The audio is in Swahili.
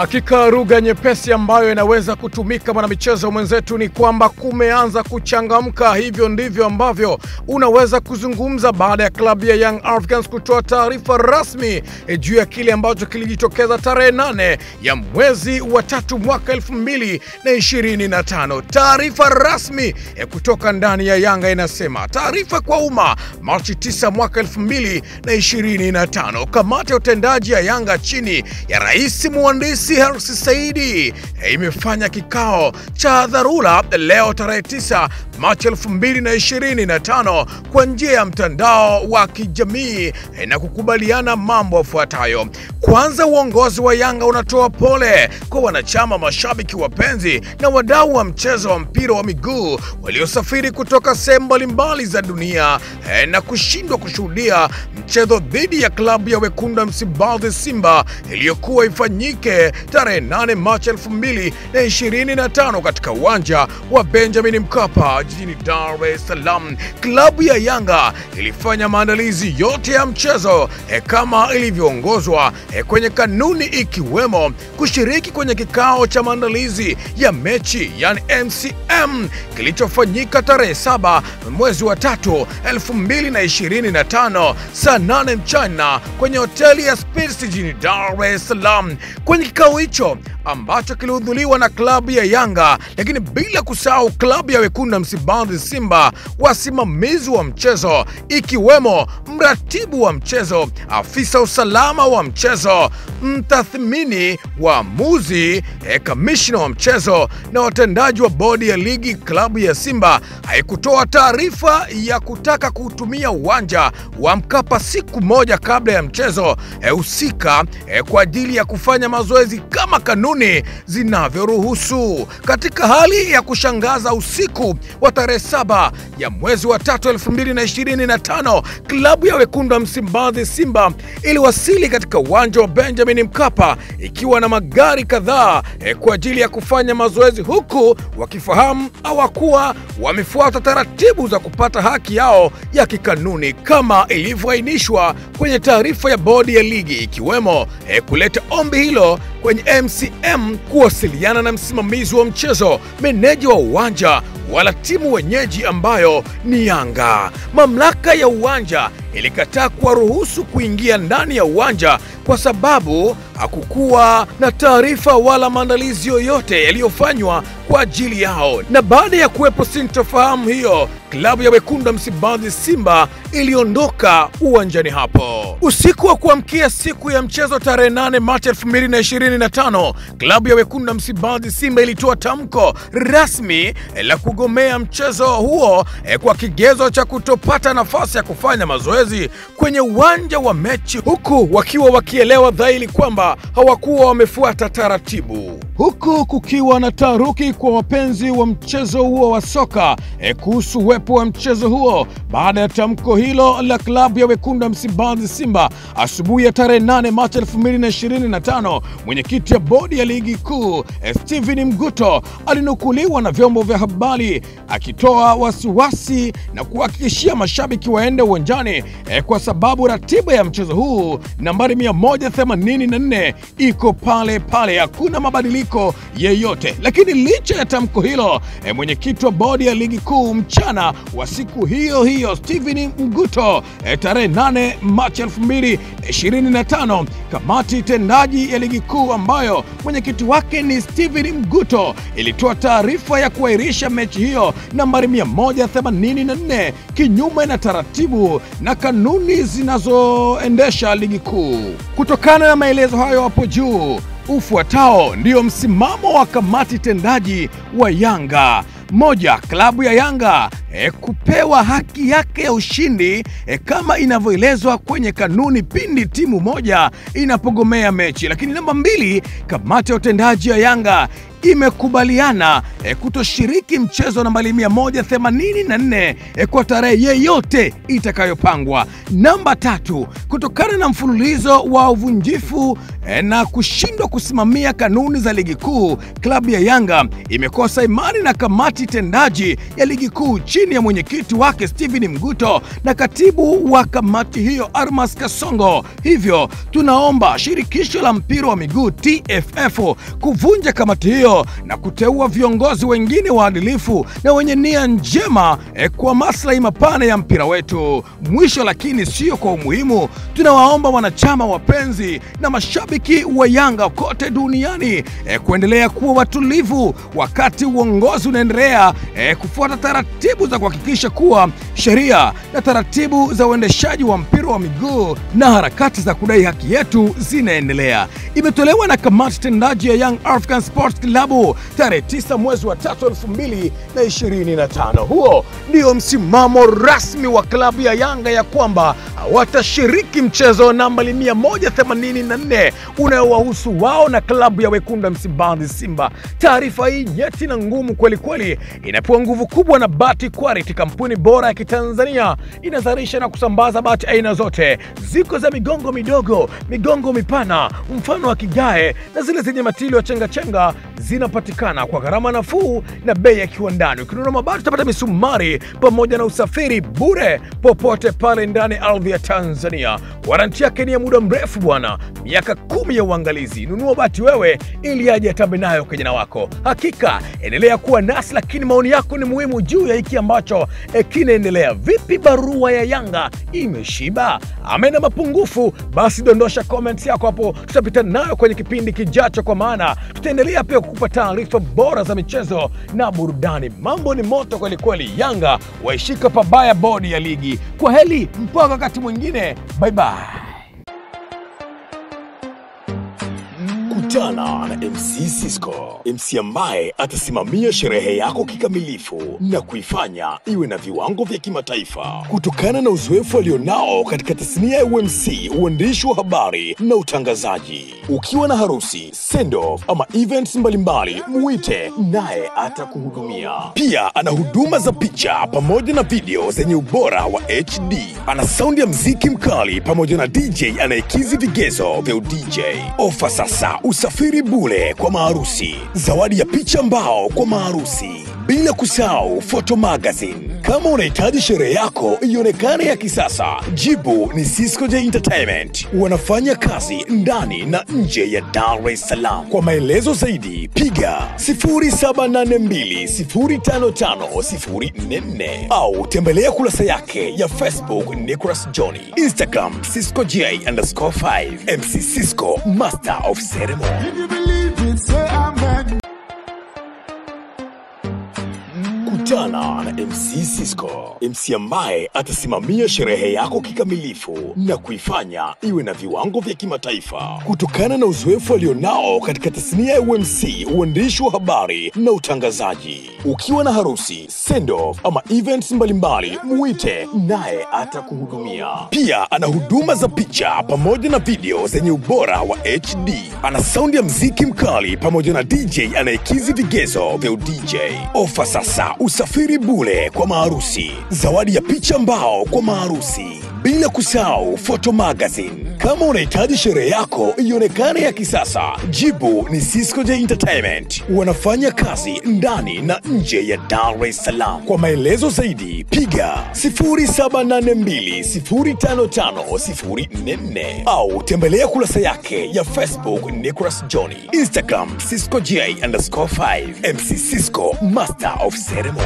Hakika lugha nyepesi ambayo inaweza kutumika mwanamichezo mwenzetu ni kwamba kumeanza kuchangamka. Hivyo ndivyo ambavyo unaweza kuzungumza baada ya klabu ya Young Africans kutoa taarifa rasmi juu ya kile ambacho kilijitokeza tarehe 8 ya mwezi wa 3 mwaka 2025. Taarifa rasmi kutoka ndani ya Yanga inasema: taarifa kwa umma, Machi 9 mwaka 2025. Kamati ya utendaji ya Yanga chini ya Rais Mhandisi Hersi Saidi imefanya kikao cha dharura leo tarehe 9 Machi 2025 kwa njia ya mtandao wa kijamii na kukubaliana mambo yafuatayo. Kwanza, uongozi wa Yanga unatoa pole kwa wanachama, mashabiki, wapenzi na wadau wa mchezo wa mpira wa miguu waliosafiri kutoka sehemu mbalimbali za dunia na kushindwa kushuhudia mchezo dhidi ya klabu ya wekundu wa Msimbazi Simba iliyokuwa ifanyike tarehe 8 Machi 2025 katika uwanja wa Benjamin Mkapa jijini Dar es Salaam. Klabu ya Yanga ilifanya maandalizi yote ya mchezo kama ilivyoongozwa kwenye kanuni, ikiwemo kushiriki kwenye kikao cha maandalizi ya mechi yani MCM kilichofanyika tarehe 7 mwezi wa 3 2025 saa 8 mchana kwenye hoteli ya Spitz jijini Dar es Salaam. Kwenye kikao hicho ambacho kilihudhuriwa na klabu ya Yanga, lakini bila kusahau klabu ya wekundu wa Msimbazi Simba, wasimamizi wa mchezo ikiwemo mratibu wa mchezo, afisa usalama wa mchezo, mtathmini, waamuzi, kamishna wa mchezo na watendaji wa bodi ya ligi. Klabu ya Simba haikutoa taarifa ya kutaka kutumia uwanja wa Mkapa siku moja kabla ya mchezo husika kwa ajili ya kufanya mazoezi kama kanuni zinavyoruhusu. Katika hali ya kushangaza, usiku wa tarehe 7 ya mwezi wa 3 2025, klabu ya wekundu wa Msimbazi Simba iliwasili katika uwanja wa Benjamin Mkapa ikiwa na magari kadhaa kwa ajili ya kufanya mazoezi, huku wakifahamu hawakuwa wamefuata taratibu za kupata haki yao ya kikanuni kama ilivyoainishwa kwenye taarifa ya bodi ya ligi, ikiwemo kuleta ombi hilo kwenye MCM, kuwasiliana na msimamizi wa mchezo, meneja wa uwanja wala timu wenyeji ambayo ni Yanga. Mamlaka ya uwanja ilikataa kuwaruhusu kuingia ndani ya uwanja kwa sababu hakukuwa na taarifa wala maandalizi yoyote yaliyofanywa kwa ajili yao. Na baada ya kuwepo sintofahamu hiyo, klabu ya wekundu wa Msimbazi Simba iliondoka uwanjani hapo. Usiku wa kuamkia siku ya mchezo tarehe 8 Machi 2025, klabu ya wekundu wa Msimbazi Simba ilitoa tamko rasmi la kugomea mchezo huo kwa kigezo cha kutopata nafasi ya kufanya mazoezi kwenye uwanja wa mechi, huku wakiwa wakielewa dhahiri kwamba hawakuwa wamefuata taratibu, huku kukiwa na taharuki kwa wapenzi wa mchezo huo wa soka kuhusu uwepo wa mchezo huo. Baada ya tamko hilo la klabu ya wekundu wa Msimbazi Simba, asubuhi ya tarehe 8 Machi 2025, mwenyekiti ya bodi ya ligi kuu Steven Mguto alinukuliwa na vyombo vya habari akitoa wasiwasi na kuhakikishia mashabiki waende uwanjani kwa sababu ratiba ya mchezo huu nambari 184 iko pale pale, hakuna mabadiliko yeyote. Lakini licha ya tamko hilo, mwenyekiti wa bodi ya ligi kuu mchana wa siku hiyo hiyo Steven Mguto, tarehe 8 Machi 2025, kamati tendaji ya ligi kuu ambayo mwenyekiti wake ni Steven Mguto ilitoa taarifa ya kuahirisha mechi hiyo nambari 184 kinyume na taratibu na kanuni zinazoendesha ligi kuu. Kutokana na maelezo hayo hapo juu, ufuatao ndio msimamo wa kamati tendaji wa Yanga. Moja, klabu ya Yanga kupewa haki yake ya ushindi kama inavyoelezwa kwenye kanuni pindi timu moja inapogomea mechi. Lakini namba 2, kamati ya utendaji ya Yanga imekubaliana kutoshiriki mchezo nambari 184 kwa tarehe yeyote itakayopangwa. Namba 3, kutokana na mfululizo wa uvunjifu na kushindwa kusimamia kanuni za ligi kuu, klabu ya Yanga imekosa imani na kamati tendaji ya ligi kuu chini chini ya mwenyekiti wake Steven Mguto na katibu wa kamati hiyo Armas Kasongo. Hivyo tunaomba shirikisho la mpira wa miguu TFF kuvunja kamati hiyo na kuteua viongozi wengine waadilifu na wenye nia njema kwa maslahi mapana ya mpira wetu. Mwisho lakini sio kwa umuhimu, tunawaomba wanachama, wapenzi na mashabiki wa Yanga kote duniani kuendelea kuwa watulivu wakati uongozi unaendelea kufuata taratibu za kuhakikisha kuwa sheria na taratibu za uendeshaji wa mpira wa miguu na harakati za kudai haki yetu zinaendelea. Imetolewa na kamati tendaji ya Young African Sports Club tarehe 9 mwezi wa 3 2025. Huo ndio msimamo rasmi wa klabu ya Yanga ya kwamba watashiriki mchezo namba 184 unaowahusu wao na klabu ya wekundu wa Msimbazi Simba. Taarifa hii nyeti na ngumu kweli kweli inapewa nguvu kubwa na Bati Quality, kampuni bora ya Kitanzania inazalisha na kusambaza bati aina zote. Ziko za migongo midogo, migongo mipana, mfano wa kigae na zile zenye matili wa chenga zinapatikana kwa gharama nafuu na bei ya kiwandani. Ukinunua mabati utapata misumari pamoja na usafiri bure popote pale ndani ardhi ya Tanzania. Waranti yake ni ya muda mrefu bwana, miaka 10 ya uangalizi. Nunua bati wewe ili aje atambe nayo kijana wako. Hakika endelea kuwa nasi, lakini maoni yako ni muhimu juu ya hiki ambacho kinaendelea. Vipi barua ya Yanga imeshiba? Amena mapungufu? Basi dondosha comments yako hapo, tutapita nayo kwenye kipindi kijacho, kwa maana tutaendelea pia kukupa taarifa bora za michezo na burudani. Mambo ni moto kweli kweli. Yanga waishika pabaya bodi ya ligi. Kwa heli mpaka wakati mwingine, bye bye. Kutana na MC Sisco, MC ambaye atasimamia sherehe yako kikamilifu na kuifanya iwe na viwango vya kimataifa. Kutokana na uzoefu alionao katika tasnia ya UMC, uandishi wa habari na utangazaji. Ukiwa na harusi, send off ama events mbalimbali, muite naye atakuhudumia. Pia ana huduma za picha pamoja na video zenye ubora wa HD. Ana sound ya mziki mkali pamoja na DJ anayekizi vigezo vya DJ. Ofa sasa, usafiri bure kwa maharusi, zawadi ya picha mbao kwa maharusi, bila kusahau photo magazine. Kama unahitaji sherehe yako ionekane ya kisasa, jibu ni Sisco J Entertainment. Wanafanya kazi ndani na nje ya Dar es Salaam. Kwa maelezo zaidi piga 0782055044 au tembelea kurasa yake ya Facebook Nicholas Johnny, Instagram Sisco_J_5. MC Sisco, Master of Ceremony. Kutana na MC Sisco, MC ambaye atasimamia sherehe yako kikamilifu na kuifanya iwe na viwango vya kimataifa. Kutokana na uzoefu alionao katika tasnia ya UMC, uandishi wa habari na utangazaji. Ukiwa na harusi, send off ama events mbalimbali, muite naye atakuhudumia. Pia ana huduma za picha pamoja na video zenye ubora wa HD. Ana sound ya mziki mkali pamoja na DJ anayekizi vigezo vya DJ. Ofa sasa, usafiri bure kwa maharusi, zawadi ya picha mbao kwa maharusi, bila kusahau photo magazine. Kama unahitaji sherehe yako ionekane ya kisasa, jibu ni Sisco J Entertainment. Wanafanya kazi ndani na nje ya Dar es Salaam. Kwa maelezo zaidi piga 0782055044 au tembelea kurasa yake ya Facebook Nicholas Johnny, Instagram Sisco_J_5. MC Sisco, Master of Ceremony.